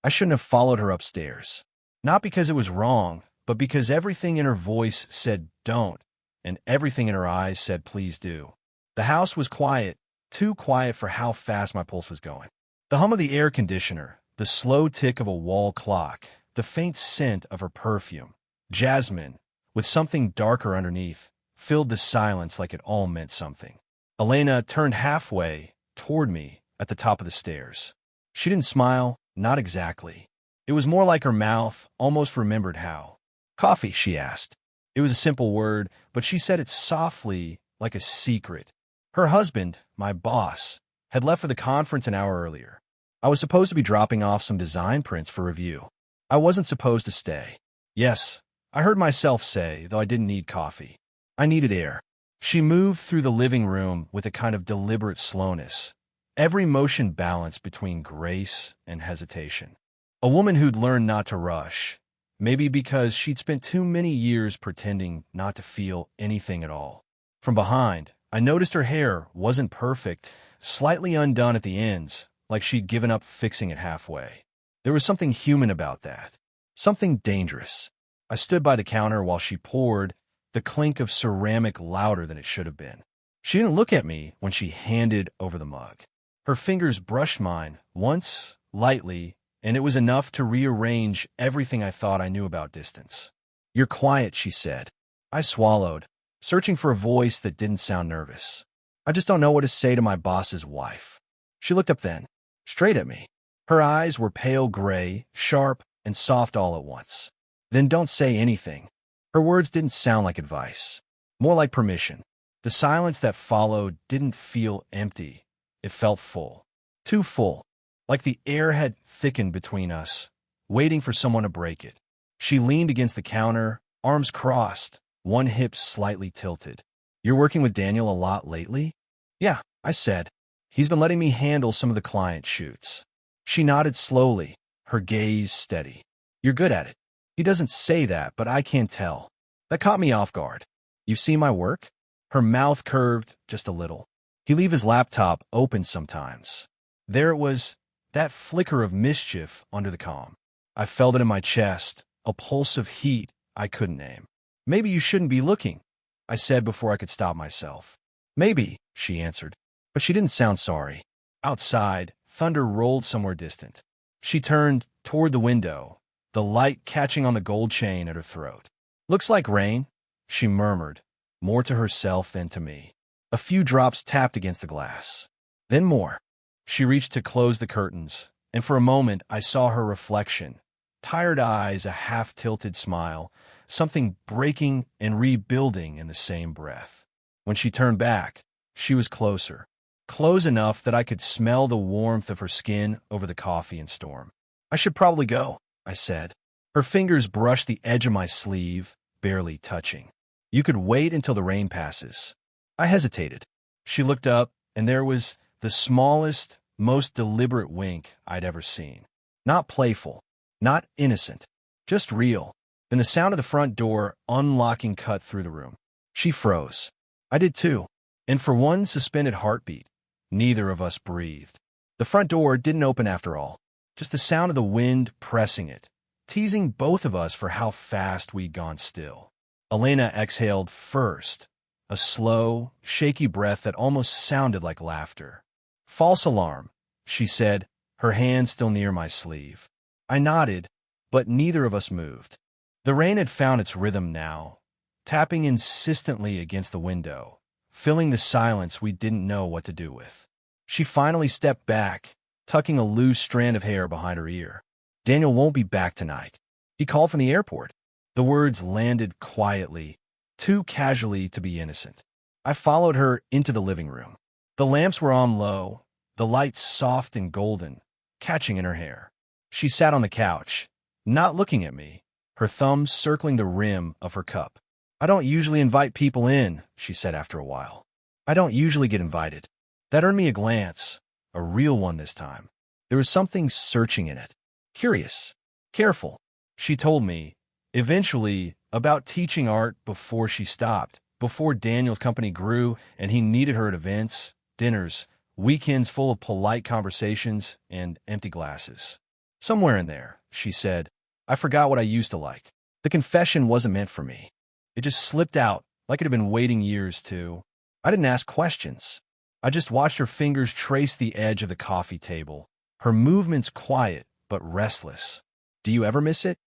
I shouldn't have followed her upstairs. Not because it was wrong, but because everything in her voice said don't, and everything in her eyes said please do. The house was quiet, too quiet for how fast my pulse was going. The hum of the air conditioner, the slow tick of a wall clock, the faint scent of her perfume, jasmine, with something darker underneath, filled the silence like it all meant something. Elena turned halfway toward me at the top of the stairs. She didn't smile, not exactly. It was more like her mouth almost remembered how. "Coffee," she asked. It was a simple word, but she said it softly, like a secret. Her husband, my boss, had left for the conference an hour earlier. I was supposed to be dropping off some design prints for review. I wasn't supposed to stay. Yes, I heard myself say, though I didn't need coffee. I needed air. She moved through the living room with a kind of deliberate slowness, every motion balanced between grace and hesitation. A woman who'd learned not to rush, maybe because she'd spent too many years pretending not to feel anything at all. From behind, I noticed her hair wasn't perfect, slightly undone at the ends, like she'd given up fixing it halfway. There was something human about that, something dangerous. I stood by the counter while she poured, the clink of ceramic louder than it should have been. She didn't look at me when she handed over the mug. Her fingers brushed mine once, lightly, and it was enough to rearrange everything I thought I knew about distance. "You're quiet," she said. I swallowed, searching for a voice that didn't sound nervous. "I just don't know what to say to my boss's wife." She looked up then, straight at me. Her eyes were pale gray, sharp, and soft all at once. "Then don't say anything." Her words didn't sound like advice, more like permission. The silence that followed didn't feel empty. It felt full. Too full. Like the air had thickened between us, waiting for someone to break it. She leaned against the counter, arms crossed, one hip slightly tilted. "You're working with Daniel a lot lately?" "Yeah," I said. "He's been letting me handle some of the client shoots." She nodded slowly, her gaze steady. "You're good at it." "He doesn't say that, but I can tell." That caught me off guard. "You see my work?" Her mouth curved just a little. "He leave his laptop open sometimes." There it was, that flicker of mischief under the calm. I felt it in my chest, a pulse of heat I couldn't name. "Maybe you shouldn't be looking," I said before I could stop myself. "Maybe," she answered, but she didn't sound sorry. Outside, thunder rolled somewhere distant. She turned toward the window, the light catching on the gold chain at her throat. "Looks like rain," she murmured, more to herself than to me. A few drops tapped against the glass. Then more. She reached to close the curtains, and for a moment I saw her reflection. Tired eyes, a half-tilted smile, something breaking and rebuilding in the same breath. When she turned back, she was closer. Close enough that I could smell the warmth of her skin over the coffee and storm. "I should probably go," I said. Her fingers brushed the edge of my sleeve, barely touching. "You could wait until the rain passes." I hesitated. She looked up, and there was the smallest, most deliberate wink I'd ever seen. Not playful, not innocent, just real. Then the sound of the front door unlocking cut through the room. She froze. I did too, and for one suspended heartbeat, neither of us breathed. The front door didn't open after all, just the sound of the wind pressing it, teasing both of us for how fast we'd gone still. Elena exhaled first, a slow, shaky breath that almost sounded like laughter. "False alarm," she said, her hand still near my sleeve. I nodded, but neither of us moved. The rain had found its rhythm now, tapping insistently against the window, filling the silence we didn't know what to do with. She finally stepped back, tucking a loose strand of hair behind her ear. "Daniel won't be back tonight. He called from the airport." The words landed quietly, too casually to be innocent. I followed her into the living room. The lamps were on low, the lights soft and golden, catching in her hair. She sat on the couch, not looking at me, her thumbs circling the rim of her cup. "I don't usually invite people in," she said after a while. "I don't usually get invited." That earned me a glance, a real one this time. There was something searching in it. Curious, careful. She told me, eventually, about teaching art before she stopped, before Daniel's company grew and he needed her at events, dinners, weekends full of polite conversations and empty glasses. Somewhere in there, she said. I forgot what I used to like. The confession wasn't meant for me. It just slipped out like it had been waiting years to. I didn't ask questions. I just watched her fingers trace the edge of the coffee table, her movements quiet but restless. Do you ever miss it?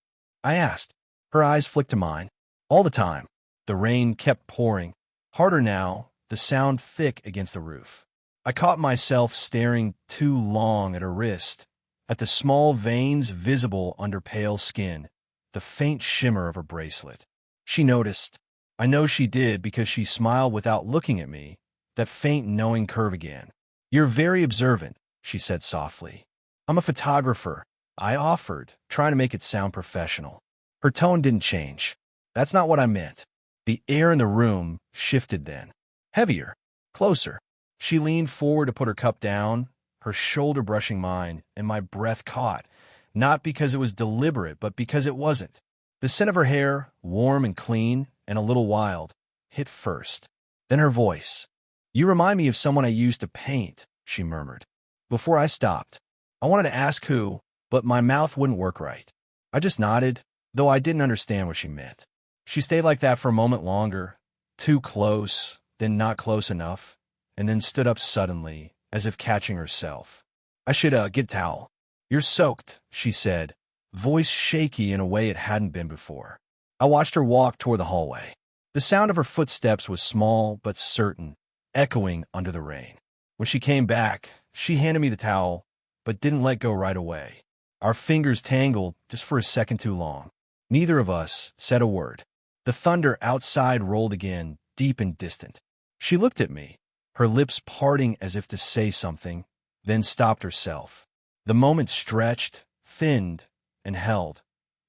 I asked. Her eyes flicked to mine. All the time. The rain kept pouring. Harder now, the sound thick against the roof. I caught myself staring too long at her wrist, at the small veins visible under pale skin, the faint shimmer of her bracelet. She noticed. I know she did because she smiled without looking at me, that faint knowing curve again. You're very observant, she said softly. I'm a photographer, I offered, trying to make it sound professional. Her tone didn't change. That's not what I meant. The air in the room shifted then. Heavier. Closer. She leaned forward to put her cup down, her shoulder brushing mine, and my breath caught, not because it was deliberate, but because it wasn't. The scent of her hair, warm and clean, and a little wild, hit first. Then her voice. You remind me of someone I used to paint, she murmured. Before I stopped, I wanted to ask who, but my mouth wouldn't work right. I just nodded, though I didn't understand what she meant. She stayed like that for a moment longer, too close, then not close enough, and then stood up suddenly, as if catching herself. I should, get a towel. You're soaked, she said, voice shaky in a way it hadn't been before. I watched her walk toward the hallway. The sound of her footsteps was small but certain, echoing under the rain. When she came back, she handed me the towel, but didn't let go right away. Our fingers tangled just for a second too long. Neither of us said a word. The thunder outside rolled again, deep and distant. She looked at me, her lips parting as if to say something, then stopped herself. The moment stretched, thinned, and held,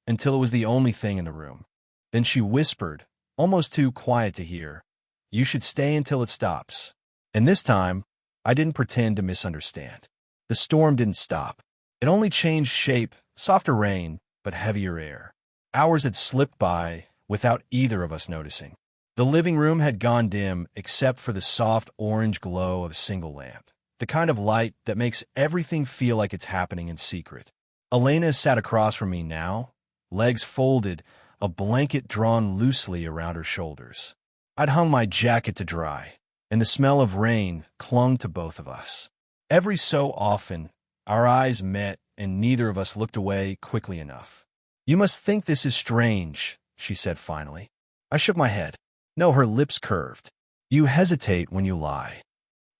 until it was the only thing in the room. Then she whispered, almost too quiet to hear, You should stay until it stops. And this time, I didn't pretend to misunderstand. The storm didn't stop. It only changed shape, softer rain, but heavier air. Hours had slipped by without either of us noticing. The living room had gone dim except for the soft orange glow of a single lamp, the kind of light that makes everything feel like it's happening in secret. Elena sat across from me now, legs folded, a blanket drawn loosely around her shoulders. I'd hung my jacket to dry, and the smell of rain clung to both of us. Every so often, our eyes met and neither of us looked away quickly enough. You must think this is strange, she said finally. I shook my head. No, her lips curved. You hesitate when you lie.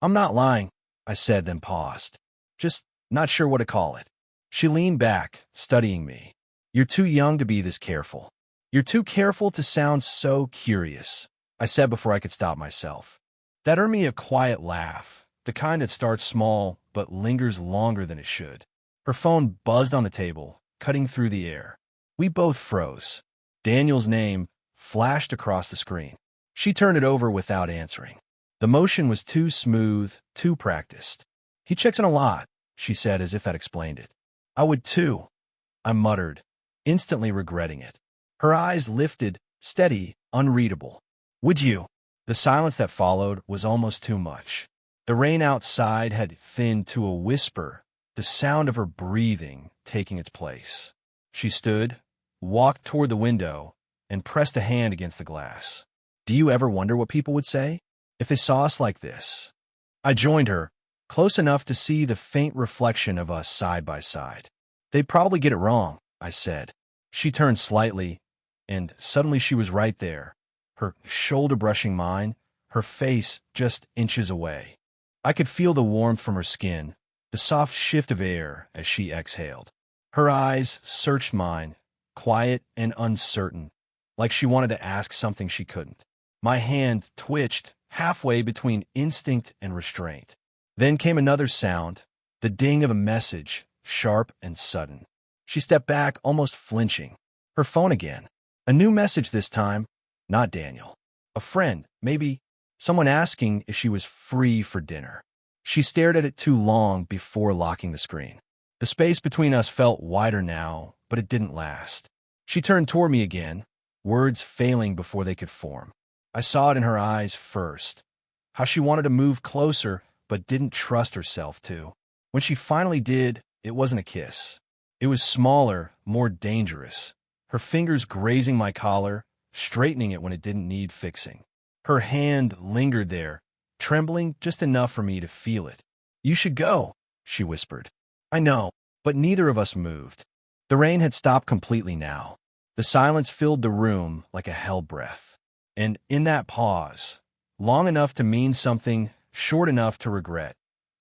I'm not lying, I said, then paused. Just not sure what to call it. She leaned back, studying me. You're too young to be this careful. You're too careful to sound so curious, I said before I could stop myself. That earned me a quiet laugh, the kind that starts small but lingers longer than it should. Her phone buzzed on the table, cutting through the air. We both froze. Daniel's name flashed across the screen. She turned it over without answering. The motion was too smooth, too practiced. He checks in a lot, she said as if that explained it. I would too, I muttered, instantly regretting it. Her eyes lifted, steady, unreadable. Would you? The silence that followed was almost too much. The rain outside had thinned to a whisper, the sound of her breathing taking its place. She stood, walked toward the window, and pressed a hand against the glass. Do you ever wonder what people would say if they saw us like this? I joined her, close enough to see the faint reflection of us side by side. They'd probably get it wrong, I said. She turned slightly, and suddenly she was right there, her shoulder brushing mine, her face just inches away. I could feel the warmth from her skin, the soft shift of air as she exhaled. Her eyes searched mine, quiet and uncertain, like she wanted to ask something she couldn't. My hand twitched halfway between instinct and restraint. Then came another sound, the ding of a message, sharp and sudden. She stepped back, almost flinching. Her phone again. A new message this time. Not Daniel. A friend, maybe someone asking if she was free for dinner. She stared at it too long before locking the screen. The space between us felt wider now, but it didn't last. She turned toward me again, words failing before they could form. I saw it in her eyes first, how she wanted to move closer but didn't trust herself to. When she finally did, it wasn't a kiss. It was smaller, more dangerous. Her fingers grazing my collar, straightening it when it didn't need fixing. Her hand lingered there, trembling just enough for me to feel it. "You should go," she whispered. "I know," but neither of us moved. The rain had stopped completely now. The silence filled the room like a held breath. And in that pause, long enough to mean something, short enough to regret,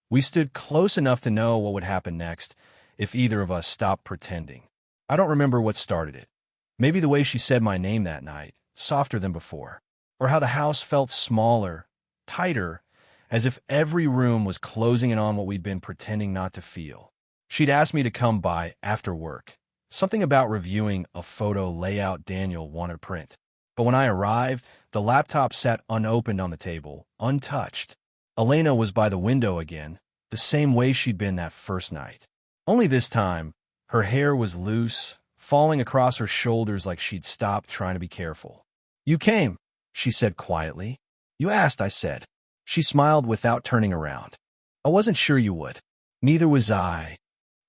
we stood close enough to know what would happen next if either of us stopped pretending. I don't remember what started it. Maybe the way she said my name that night, softer than before, or how the house felt smaller, tighter, as if every room was closing in on what we'd been pretending not to feel. She'd asked me to come by after work, something about reviewing a photo layout Daniel wanted to print. But when I arrived, the laptop sat unopened on the table, untouched. Elena was by the window again, the same way she'd been that first night. Only this time, her hair was loose, falling across her shoulders like she'd stopped trying to be careful. "You came," she said quietly. "You asked," I said. She smiled without turning around. "I wasn't sure you would." Neither was I.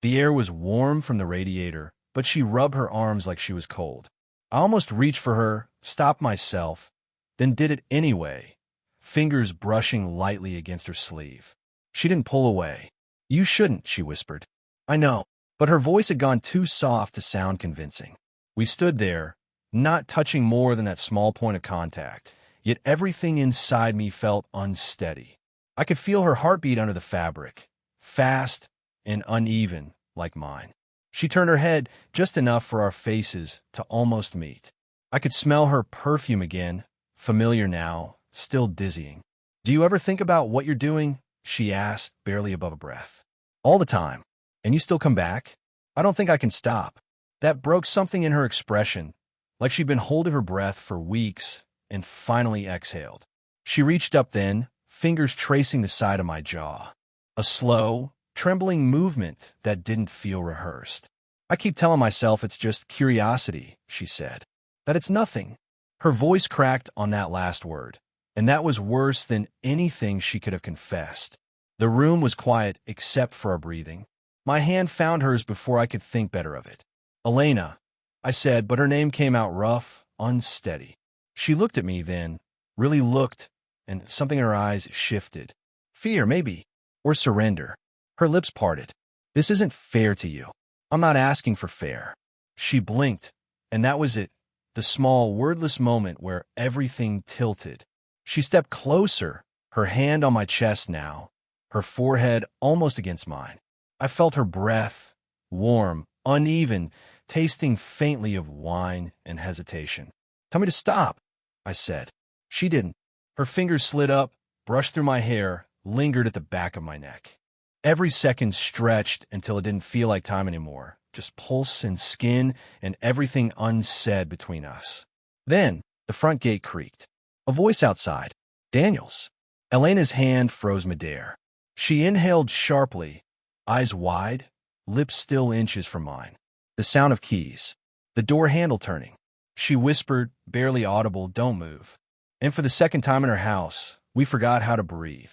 The air was warm from the radiator, but she rubbed her arms like she was cold. I almost reached for her, stopped myself, then did it anyway, fingers brushing lightly against her sleeve. She didn't pull away. "You shouldn't," she whispered. "I know," but her voice had gone too soft to sound convincing. We stood there, not touching more than that small point of contact, yet everything inside me felt unsteady. I could feel her heartbeat under the fabric, fast and uneven like mine. She turned her head just enough for our faces to almost meet. I could smell her perfume again, familiar now, still dizzying. "Do you ever think about what you're doing?" she asked, barely above a breath. "All the time. And you still come back?" "I don't think I can stop." That broke something in her expression, like she'd been holding her breath for weeks and finally exhaled. She reached up then, fingers tracing the side of my jaw. A slow, trembling movement that didn't feel rehearsed. "I keep telling myself it's just curiosity," she said. "That it's nothing." Her voice cracked on that last word, and that was worse than anything she could have confessed. The room was quiet except for our breathing. My hand found hers before I could think better of it. "Elena," I said, but her name came out rough, unsteady. She looked at me then, really looked, and something in her eyes shifted. Fear, maybe, or surrender. Her lips parted. "This isn't fair to you." "I'm not asking for fair." She blinked, and that was it, the small, wordless moment where everything tilted. She stepped closer, her hand on my chest now, her forehead almost against mine. I felt her breath, warm, uneven, tasting faintly of wine and hesitation. "Tell me to stop," I said. She didn't. Her fingers slid up, brushed through my hair, lingered at the back of my neck. Every second stretched until it didn't feel like time anymore, just pulse and skin and everything unsaid between us. Then the front gate creaked. A voice outside. Daniel's. Elena's hand froze midair. She inhaled sharply, eyes wide, lips still inches from mine. The sound of keys. The door handle turning. She whispered, barely audible, "Don't move." And for the second time in her house, we forgot how to breathe.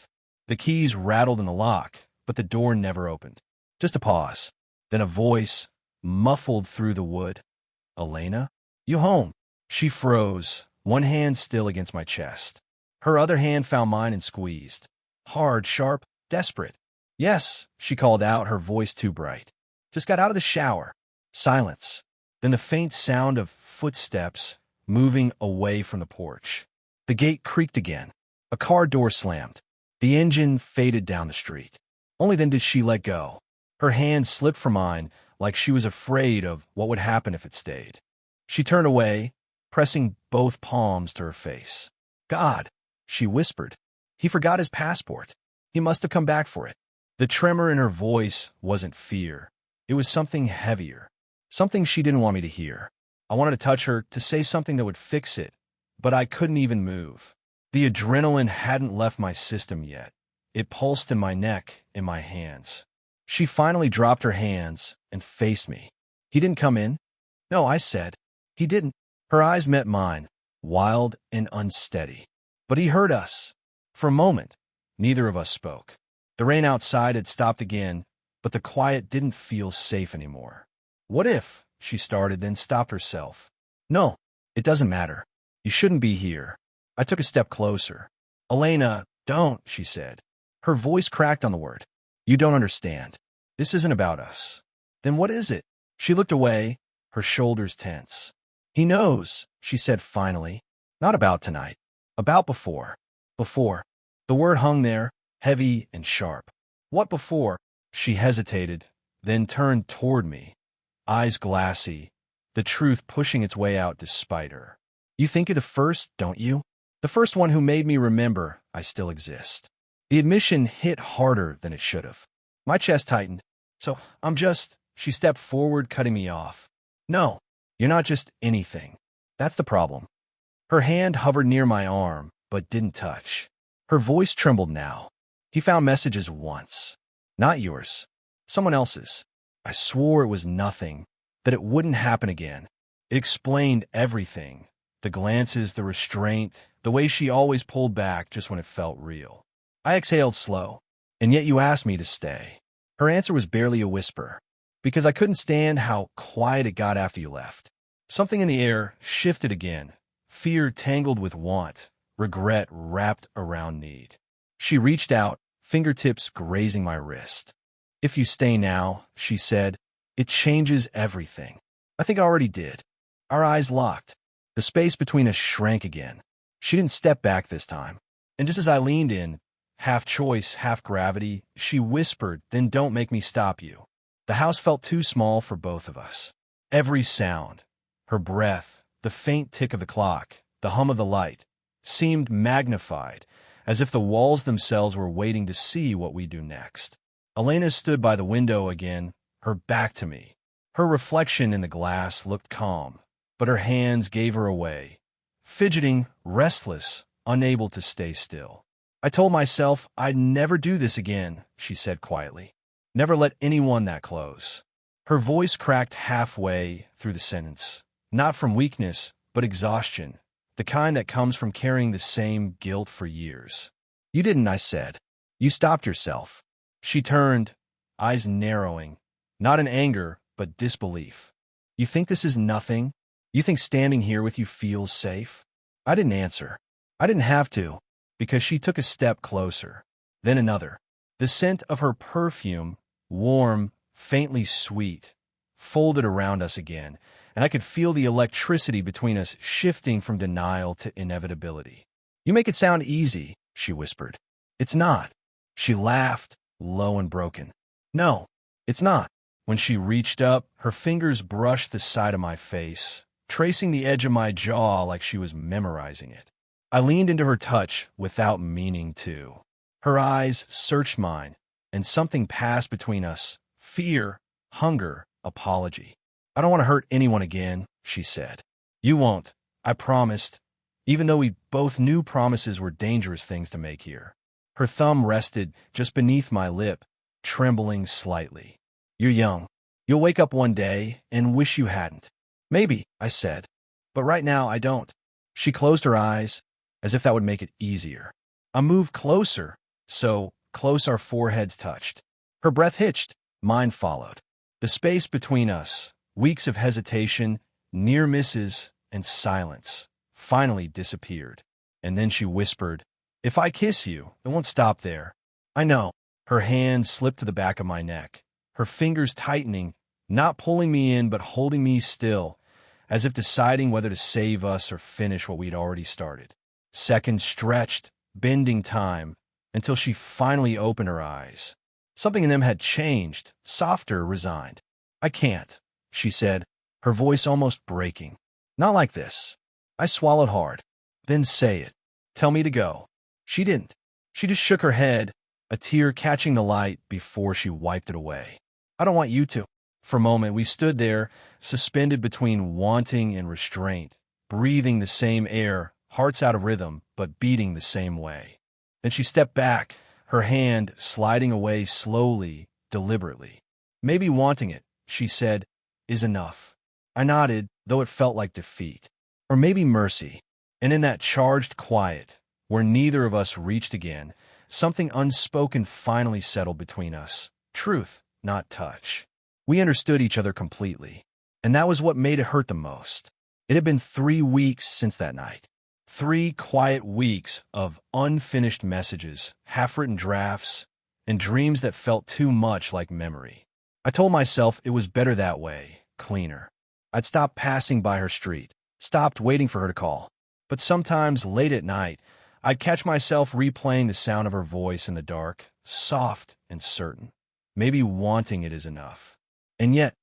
The keys rattled in the lock, but the door never opened. Just a pause. Then a voice, muffled through the wood. "Elena? You home?" She froze, one hand still against my chest. Her other hand found mine and squeezed. Hard, sharp, desperate. "Yes," she called out, her voice too bright. "Just got out of the shower." Silence. Then the faint sound of footsteps moving away from the porch. The gate creaked again. A car door slammed. The engine faded down the street. Only then did she let go. Her hand slipped from mine like she was afraid of what would happen if it stayed. She turned away, pressing both palms to her face. "God," she whispered. "He forgot his passport. He must have come back for it." The tremor in her voice wasn't fear. It was something heavier. Something she didn't want me to hear. I wanted to touch her, to say something that would fix it, but I couldn't even move. The adrenaline hadn't left my system yet. It pulsed in my neck, in my hands. She finally dropped her hands and faced me. "He didn't come in?" "No," I said. "He didn't." Her eyes met mine, wild and unsteady. "But he heard us." For a moment, neither of us spoke. The rain outside had stopped again, but the quiet didn't feel safe anymore. What if, she started, then stopped herself. No, it doesn't matter. You shouldn't be here. I took a step closer. Elena, don't, she said. Her voice cracked on the word. You don't understand. This isn't about us. Then what is it? She looked away, her shoulders tense. He knows, she said finally. Not about tonight. About before. Before. The word hung there, heavy and sharp. What before? She hesitated, then turned toward me, eyes glassy, the truth pushing its way out despite her. You think you're the first, don't you? The first one who made me remember I still exist. The admission hit harder than it should have. My chest tightened. So, she stepped forward, cutting me off. No, you're not just anything. That's the problem. Her hand hovered near my arm, but didn't touch. Her voice trembled now. He found messages once. Not yours. Someone else's. I swore it was nothing, that it wouldn't happen again. It explained everything. The glances, the restraint, the way she always pulled back just when it felt real. I exhaled slow. And yet you asked me to stay. Her answer was barely a whisper, because I couldn't stand how quiet it got after you left. Something in the air shifted again, fear tangled with want, regret wrapped around need. She reached out, fingertips grazing my wrist. If you stay now, she said, it changes everything. I think I already did. Our eyes locked. The space between us shrank again. She didn't step back this time. And just as I leaned in, half choice, half gravity, she whispered, then don't make me stop you. The house felt too small for both of us. Every sound, her breath, the faint tick of the clock, the hum of the light, seemed magnified, as if the walls themselves were waiting to see what we do next. Elena stood by the window again, her back to me. Her reflection in the glass looked calm, but her hands gave her away, fidgeting, restless, unable to stay still. I told myself I'd never do this again, she said quietly. Never let anyone that close. Her voice cracked halfway through the sentence, not from weakness, but exhaustion, the kind that comes from carrying the same guilt for years. You didn't, I said. You stopped yourself. She turned, eyes narrowing, not in anger, but disbelief. You think this is nothing? You think standing here with you feels safe? I didn't answer. I didn't have to, because she took a step closer, then another. The scent of her perfume, warm, faintly sweet, folded around us again, and I could feel the electricity between us shifting from denial to inevitability. You make it sound easy, she whispered. It's not. She laughed, low and broken. No, it's not. When she reached up, her fingers brushed the side of my face, tracing the edge of my jaw like she was memorizing it. I leaned into her touch without meaning to. Her eyes searched mine, and something passed between us. Fear, hunger, apology. I don't want to hurt anyone again, she said. You won't, I promised, even though we both knew promises were dangerous things to make here. Her thumb rested just beneath my lip, trembling slightly. You're young. You'll wake up one day and wish you hadn't. Maybe, I said, but right now I don't. She closed her eyes, as if that would make it easier. I moved closer, so close our foreheads touched. Her breath hitched, mine followed. The space between us, weeks of hesitation, near misses, and silence, finally disappeared. And then she whispered, if I kiss you, it won't stop there. I know. Her hand slipped to the back of my neck, her fingers tightening, not pulling me in but holding me still, as if deciding whether to save us or finish what we'd already started. Seconds stretched, bending time, until she finally opened her eyes. Something in them had changed, softer, resigned. I can't, she said, her voice almost breaking. Not like this. I swallowed hard. Then say it. Tell me to go. She didn't. She just shook her head, a tear catching the light before she wiped it away. I don't want you to. For a moment, we stood there, suspended between wanting and restraint, breathing the same air, hearts out of rhythm, but beating the same way. Then she stepped back, her hand sliding away slowly, deliberately. Maybe wanting it, she said, is enough. I nodded, though it felt like defeat. Or maybe mercy. And in that charged quiet, where neither of us reached again, something unspoken finally settled between us. Truth, not touch. We understood each other completely, and that was what made it hurt the most. It had been 3 weeks since that night. 3 quiet weeks of unfinished messages, half-written drafts, and dreams that felt too much like memory. I told myself it was better that way, cleaner. I'd stopped passing by her street, stopped waiting for her to call. But sometimes, late at night, I'd catch myself replaying the sound of her voice in the dark, soft and certain. Maybe wanting it is enough. And yet,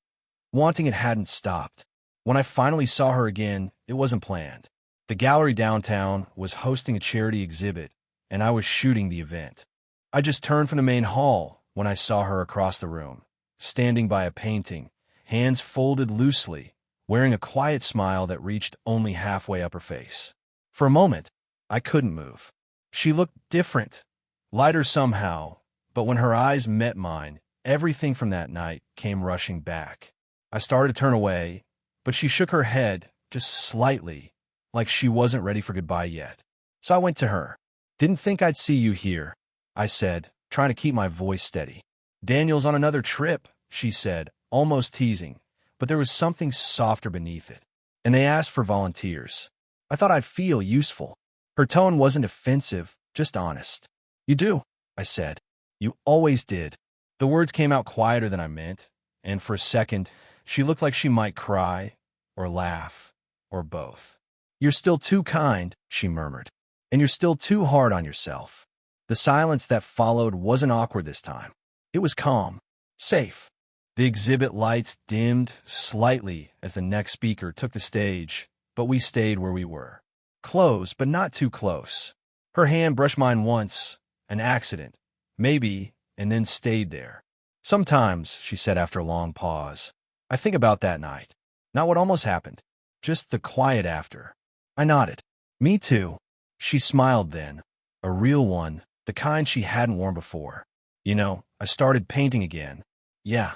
wanting it hadn't stopped. When I finally saw her again, it wasn't planned. The gallery downtown was hosting a charity exhibit, and I was shooting the event. I just turned from the main hall when I saw her across the room, standing by a painting, hands folded loosely, wearing a quiet smile that reached only halfway up her face. For a moment, I couldn't move. She looked different, lighter somehow, but when her eyes met mine, everything from that night came rushing back. I started to turn away, but she shook her head, just slightly, like she wasn't ready for goodbye yet. So I went to her. "Didn't think I'd see you here," I said, trying to keep my voice steady. "Daniel's on another trip," she said, almost teasing, but there was something softer beneath it. "And they asked for volunteers. I thought I'd feel useful." Her tone wasn't offensive, just honest. "You do," I said. "You always did." The words came out quieter than I meant, and for a second, she looked like she might cry, or laugh, or both. "You're still too kind," she murmured, "and you're still too hard on yourself." The silence that followed wasn't awkward this time. It was calm, safe. The exhibit lights dimmed slightly as the next speaker took the stage, but we stayed where we were. Close, but not too close. Her hand brushed mine once, an accident, maybe, and then stayed there. "Sometimes," she said after a long pause, "I think about that night. Not what almost happened, just the quiet after." I nodded. "Me too." She smiled then, a real one, the kind she hadn't worn before. "You know, I started painting again." "Yeah."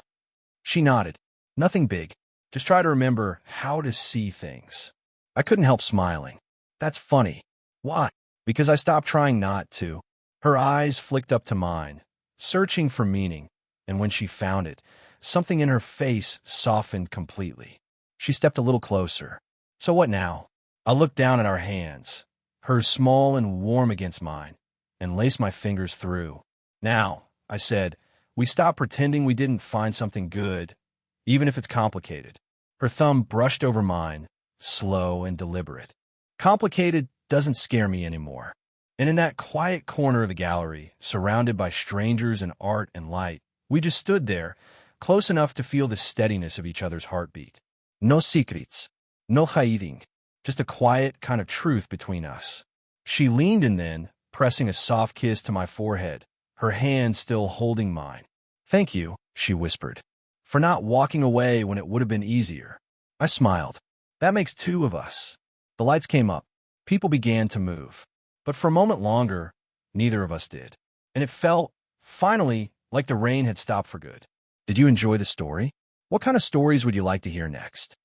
She nodded. "Nothing big. Just try to remember how to see things." I couldn't help smiling. "That's funny." "Why?" "Because I stopped trying not to." Her eyes flicked up to mine, searching for meaning, and when she found it, something in her face softened completely. She stepped a little closer. "So what now?" I looked down at our hands, hers small and warm against mine, and laced my fingers through. "Now," I said, "we stop pretending we didn't find something good, even if it's complicated." Her thumb brushed over mine, slow and deliberate. Complicated doesn't scare me anymore. And in that quiet corner of the gallery, surrounded by strangers and art and light, we just stood there, close enough to feel the steadiness of each other's heartbeat. No secrets, no hiding, just a quiet kind of truth between us. She leaned in then, pressing a soft kiss to my forehead, her hand still holding mine. "Thank you," she whispered, "for not walking away when it would have been easier." I smiled. "That makes 2 of us." The lights came up. People began to move. But for a moment longer, neither of us did. And it felt, finally, like the rain had stopped for good. Did you enjoy the story? What kind of stories would you like to hear next?